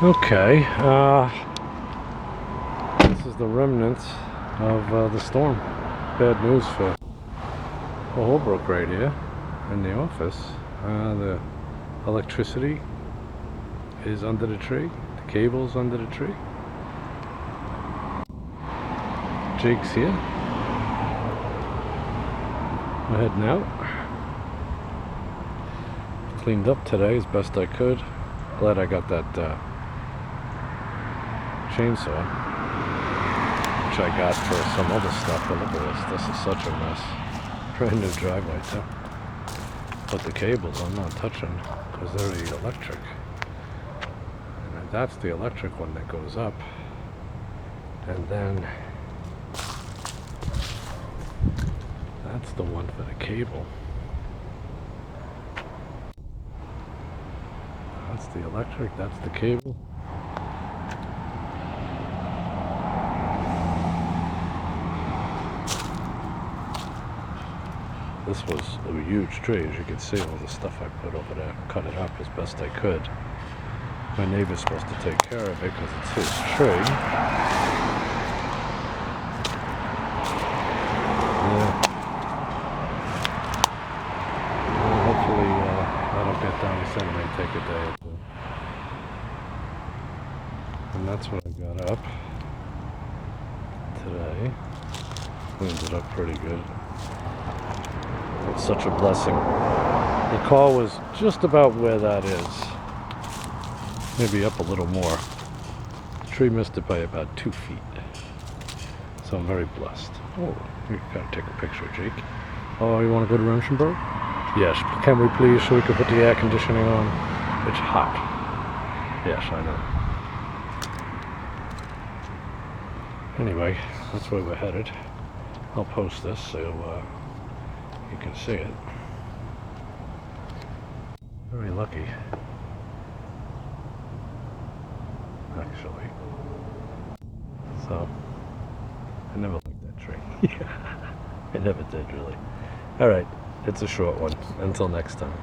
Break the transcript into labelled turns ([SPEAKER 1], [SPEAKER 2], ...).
[SPEAKER 1] Okay, this is the remnants of the storm. Bad news for Holbrook right here in the office. The electricity is under the tree. The cable's under the tree. Jake's here. We're heading out. Cleaned up today as best I could. Glad I got that chainsaw, which I got for some other stuff. But look at this. This is such a mess. Brand new driveway too. But the cables I'm not touching because they're the electric. And that's the electric one that goes up. And then that's the one for the cable. That's the electric, that's the cable. This was a huge tree, as you can see, all the stuff I put over there. Cut it up as best I could. My neighbor's supposed to take care of it because it's his tree. Hopefully that'll get done. He said it may take a day or two. And that's what I got up today. Cleaned it up pretty good. It's such a blessing. The car was just about where that is. Maybe up a little more. The tree missed it by about 2 feet. So I'm very blessed. Oh, you gotta take a picture, Jake. Oh, you want to go to Remsenburg? Yes. Can we please, so we can put the air conditioning on? It's hot. Yes, I know. Anyway, that's where we're headed. I'll post this so you can see it. Very lucky, actually. So, I never liked that tree. I never did, really. Alright, it's a short one. Until next time.